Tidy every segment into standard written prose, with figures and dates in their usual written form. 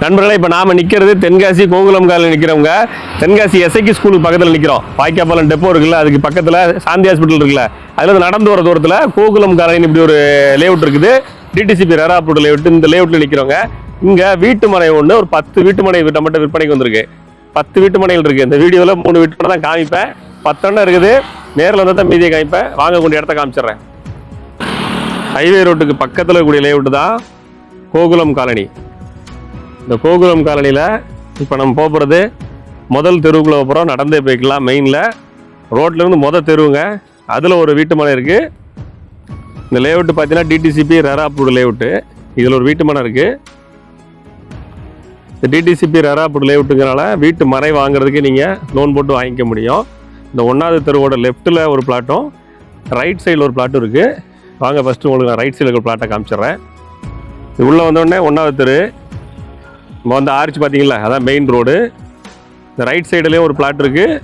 நண்பர்களே, இப்போ நாம நிற்கிறது தென்காசி கோகுலம் காலில் நிற்கிறவங்க. தென்காசி எஸ்ஐக்கு ஸ்கூலுக்கு பக்கத்தில் நிற்கிறோம். பாய்க்காப்பாலம் டெப்போ இருக்குல்ல, அதுக்கு பக்கத்தில் சாந்தி ஹாஸ்பிட்டல் இருக்குல்ல, அதில் நடந்து வர தூரத்தில் கோகுலம் காலனி இப்படி ஒரு லேஅவுட் இருக்குது. டிடிசிபி ரெராப்பூர் லேஅவுட். இந்த லேஅவுட்டில் நிற்கிறவங்க. இங்கே வீட்டு மனை ஒன்று ஒரு 10 வீட்டு மனை மட்டும் விற்பனைக்கு வந்திருக்கு. 10 வீட்டு மனைகள் இருக்குது. இந்த வீடியோவில் 3 வீட்டு மனை தான் காமிப்பேன். 10 எண்ணம் இருக்குது. நேரில் வந்து தான் மீதியை காமிப்பேன். வாங்கக்கூடிய இடத்த காமிச்சிடுறேன். ஹைவே ரோட்டுக்கு பக்கத்தில் இருக்கக்கூடிய லேஅவுட் தான் கோகுலம் காலனி. இந்த கோகுலம் காலனியில் இப்போ நம்ம போகிறது முதல் தெருவுக்குள்ளே போகிறோம். நடந்தே போய்க்கலாம். மெயினில் ரோட்லேருந்து மொதல் தெருவுங்க. அதில் ஒரு வீட்டு மனை இருக்குது. இந்த லேஅவுட்டு பார்த்தீங்கன்னா டிடிசிபி ரெராப்பூர் லேஅவுட்டு. இதில் ஒரு வீட்டு மனை இருக்குது. இந்த டிடிசிபி ரெராப்பூர் லேஅவுட்டுங்கிறனால வீட்டு மனை வாங்குறதுக்கு நீங்கள் லோன் போட்டு வாங்கிக்க முடியும். இந்த 1வது தெருவோட லெஃப்ட்டில் ஒரு பிளாட்டும் ரைட் சைடில் ஒரு பிளாட்டும் இருக்குது. வாங்க ஃபஸ்ட்டு உங்களுக்கு நான் ரைட் சைடில் இருக்கிற பிளாட்டை காமிச்சிட்றேன். இது உள்ளே வந்தோடனே 1வது தெரு. நம்ம வந்து ஆர்ச் பார்த்தீங்களா, அதான் மெயின் ரோடு. இந்த ரைட் சைடுலேயே ஒரு பிளாட் இருக்குது.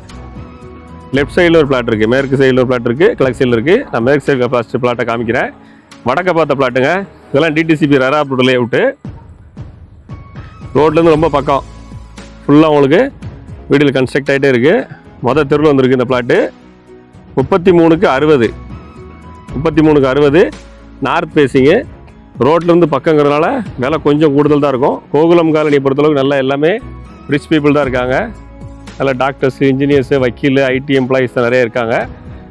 லெஃப்ட் சைடில் ஒரு பிளாட் இருக்குது. மேற்கு சைடில் ஒரு பிளாட் இருக்குது. கிழக்கு சைடில் இருக்குது. நான் மேற்கு சைடில் ஃபஸ்ட்டு பிளாட்டை காமிக்கிறேன். வடக்க பார்த்த பிளாட்டுங்க. இதெல்லாம் டிடிசிபி ரெராப்பூர் லேஅவுட்டு. ரோட்லேருந்து ரொம்ப பக்கம். ஃபுல்லாக உங்களுக்கு வீடில் கன்ஸ்ட்ரக்ட் ஆகிட்டே இருக்குது. மொதல் தெருவில் வந்துருக்கு இந்த பிளாட்டு. 33/60. 33/60 north facing. ரோட்லேருந்து பக்கங்கிறதுனால விலை கொஞ்சம் கூடுதல் தான் இருக்கும். கோகுலம் காலனியை பொறுத்தளவுக்கு நல்லா எல்லாமே ரிச் பீப்புள் தான் இருக்காங்க. நல்லா டாக்டர்ஸு, இன்ஜினியர்ஸு, வக்கீல், ஐடி எம்ப்ளாயிஸ் நிறைய இருக்காங்க.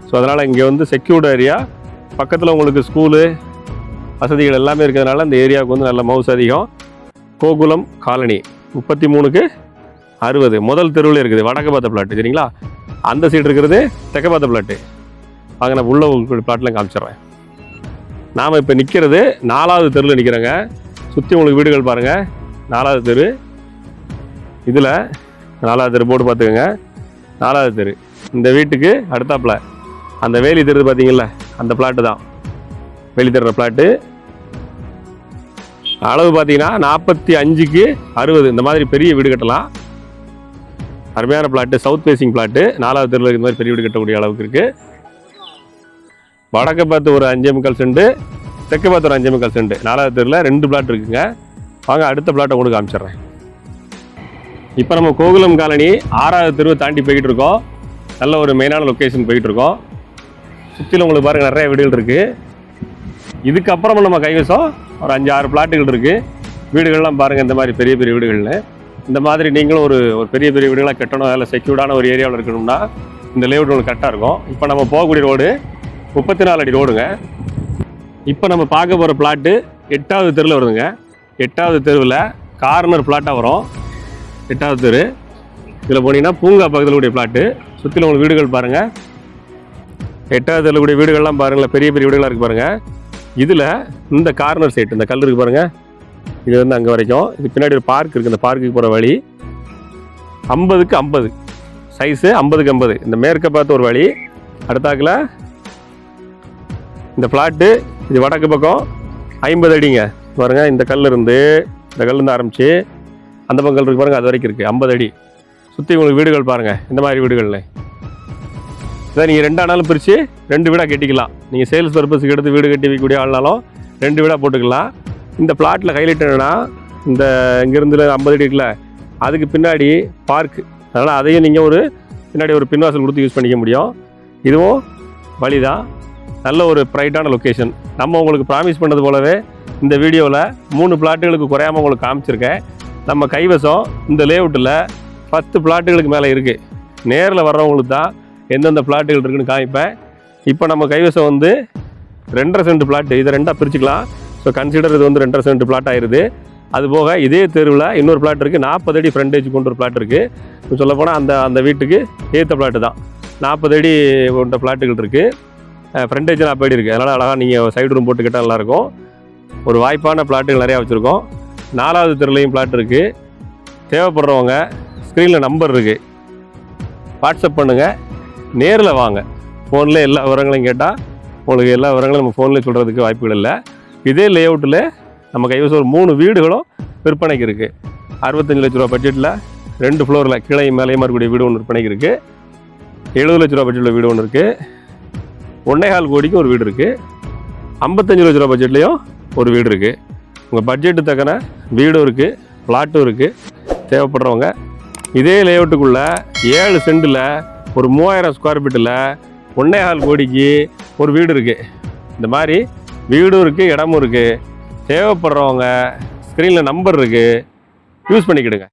ஸோ அதனால் இங்கே வந்து செக்யூர்டு ஏரியா. பக்கத்தில் உங்களுக்கு ஸ்கூலு வசதிகள் எல்லாமே இருக்கிறதுனால இந்த ஏரியாவுக்கு வந்து நல்ல மவுஸ் அதிகம். கோகுலம் காலனி 33/60 முதல் தெருவில் இருக்குது. வடக்கு பார்த்த பிளாட்டு சரிங்களா. அந்த சைடு இருக்கிறது தெற்க பார்த்த பிளாட்டு. வாங்க நான் உள்ள பிளாட்லாம் காமிச்சிட்றேன். நாம் இப்போ நிற்கிறது 4வது தெருவில் நிற்கிறேங்க. சுற்றி உங்களுக்கு வீடுகள் பாருங்கள். 4வது தெரு. இதில் 4வது தெரு போர்டு பார்த்துக்கோங்க. 4வது தெரு. இந்த வீட்டுக்கு அடுத்தாப்பில் அந்த வேலி தெரு பார்த்தீங்களா, அந்த பிளாட்டு தான் வேலி தெருற பிளாட்டு. அளவு பார்த்தீங்கன்னா 45/60. இந்த மாதிரி பெரிய வீடு கட்டலாம். அருமையான பிளாட்டு. South facing plot. 4வது தெருவில் இந்த மாதிரி பெரிய வீடு கட்டக்கூடிய அளவுக்கு இருக்குது. வடக்க பார்த்து ஒரு 5.25 சென்ட், தெற்க பார்த்து ஒரு 5.25 சென்ட். 4வது தெருவில் 2 பிளாட் இருக்குங்க. வாங்க அடுத்த பிளாட்டை உங்களுக்கு காமிச்சிட்றேன். இப்போ நம்ம கோகுலம் காலனி 6வது தெருவை தாண்டி போய்கிட்டு இருக்கோம். நல்ல ஒரு மெயினான லொக்கேஷன் போய்கிட்டு இருக்கோம். சுற்றிலும் உங்களுக்கு பாருங்கள் நிறைய வீடுகள் இருக்குது. இதுக்கப்புறமா நம்ம கைவசம் ஒரு 5-6 பிளாட்டுகள் இருக்குது. வீடுகள்லாம் பாருங்கள் இந்த மாதிரி பெரிய பெரிய வீடுகள்னு. இந்த மாதிரி நீங்களும் ஒரு பெரிய பெரிய வீடுகளாக கட்டணும், அதில் செக்யூர்டான ஒரு ஏரியாவில் இருக்கணும்னா இந்த லேஅவுட் உங்களுக்கு கரெக்டாக இருக்கும். இப்போ நம்ம போகக்கூடிய ரோடு 34 அடி ரோடுங்க. இப்போ நம்ம பார்க்க போகிற பிளாட்டு 8வது தெருவில் வருதுங்க. 8வது தெருவில் கார்னர் பிளாட்டாக வரும். 8வது தெரு. இதில் போனீங்கன்னா பூங்கா பக்கத்தில் கூடிய பிளாட்டு. சுற்றிலும் உங்களுக்கு வீடுகள் பாருங்கள். 8வது தெருவில் கூடிய வீடுகள்லாம் பாருங்களேன். பெரிய பெரிய வீடுகளாக இருக்குது பாருங்கள். இதில் இந்த கார்னர் சைட் இந்த கல் இருக்குது பாருங்கள். இது வந்து அங்கே வரைக்கும். இது பின்னாடி ஒரு பார்க் இருக்குது. இந்த பார்க்குக்கு போகிற வழி 50/50 சைஸு. 50/50 இந்த மேற்க பார்த்து ஒரு வழி. அடுத்தாக்கில் இந்த ஃப்ளாட்டு. இது வடக்கு பக்கம் 50 அடிங்க பாருங்க. இந்த கல்லிருந்து ஆரம்பித்து அந்த பக்கம் இருக்கு பாருங்கள், அது வரைக்கும் இருக்குது 50 அடி. சுற்றி உங்களுக்கு வீடுகள் பாருங்கள். இந்த மாதிரி வீடுகளில் இதை நீங்கள் 2 ஆனாலும் பிரித்து 2 வீடாக கட்டிக்கலாம். நீங்கள் சேல்ஸ் பர்பஸுக்கு எடுத்து வீடு கட்டி வைக்கக்கூடிய ஆள்னாலும் 2 வீடாக போட்டுக்கலாம். இந்த பிளாட்டில் ஹைலைட் என்னென்னா, இந்த இங்கேருந்து 50 அடி இருக்குல்ல, அதுக்கு பின்னாடி பார்க்கு. அதனால் அதையும் நீங்கள் ஒரு பின்னாடி ஒரு பின்வாசல் கொடுத்து யூஸ் பண்ணிக்க முடியும். இதுவும் வழி தான். நல்ல ஒரு ப்ரைட்டான லொக்கேஷன். நம்ம உங்களுக்கு ப்ராமிஸ் பண்ணது போலவே இந்த வீடியோவில் 3 பிளாட்டுகளுக்கு குறையாமல் உங்களுக்கு காமிச்சிருக்கேன். நம்ம கைவசம் இந்த லேஅவுட்டில் 10 பிளாட்டுகளுக்கு மேலே இருக்குது. நேரில் வர்றவங்களுக்கு தான் எந்தெந்த பிளாட்டுகள் இருக்குதுன்னு காமிப்பேன். இப்போ நம்ம கைவசம் வந்து 2.5 சென்ட் பிளாட்டு. இதை 2ஆக பிரிச்சுக்கலாம். ஸோ கன்சிடர் இது வந்து 2.5 சென்ட் பிளாட் ஆயிடுது. அதுபோக இதே தெருவில் இன்னொரு பிளாட் இருக்குது. 40 அடி ஃப்ரண்டேஜ் கொண்ட ஒரு பிளாட் இருக்குது. சொல்லப்போனால் அந்த வீட்டுக்கு ஏற்ற பிளாட்டு தான். 40 அடி கொண்ட பிளாட்டுகள் இருக்குது. ஃப்ரண்டேஜ் 40 அடி இருக்குது. அதனால் அழகாக நீங்கள் சைடு ரூம் போட்டுக்கிட்டால் நல்லாயிருக்கும். ஒரு வாய்ப்பான பிளாட்டுகள் நிறையா வச்சுருக்கோம். 4வது தெருலையும் பிளாட் இருக்குது. தேவைப்படுறவங்க ஸ்க்ரீனில் நம்பர் இருக்குது, வாட்ஸ்அப் பண்ணுங்கள். நேரில் வாங்க. ஃபோனில் எல்லா விவரங்களையும் கேட்டால் உங்களுக்கு எல்லா விவரங்களும் நம்ம ஃபோனில் சொல்கிறதுக்கு வாய்ப்புகள் இல்லை. இதே லேஅவுட்டில் நம்ம கைவசம் ஒரு 3 வீடுகளும் விற்பனைக்கு இருக்குது. 65 லட்ச ரூபா பட்ஜெட்டில் 2 ஃப்ளோரில் கீழே மேலேயுமா இருக்கக்கூடிய வீடு ஒன்று விற்பனைக்கு இருக்குது. 70 லட்ச ரூபா பட்ஜெட்டில் வீடு ஒன்று இருக்குது. 1.25 கோடிக்கு ஒரு வீடு இருக்குது. 55 லட்ச ரூபா பட்ஜெட்லேயும் ஒரு வீடு இருக்குது. உங்கள் பட்ஜெட்டு தக்கன வீடும் இருக்குது, பிளாட்டும் இருக்குது. தேவைப்படுறவங்க இதே லேஅவுட்டுக்குள்ளே 7 சென்டில் ஒரு 3000 ஸ்கொயர் ஃபீட்டில் 1.25 கோடிக்கு ஒரு வீடு இருக்குது. இந்த மாதிரி வீடும் இருக்குது, இடமும் இருக்குது. தேவைப்படுறவங்க ஸ்க்ரீனில் நம்பர் இருக்குது, யூஸ் பண்ணிக்கிடுங்க.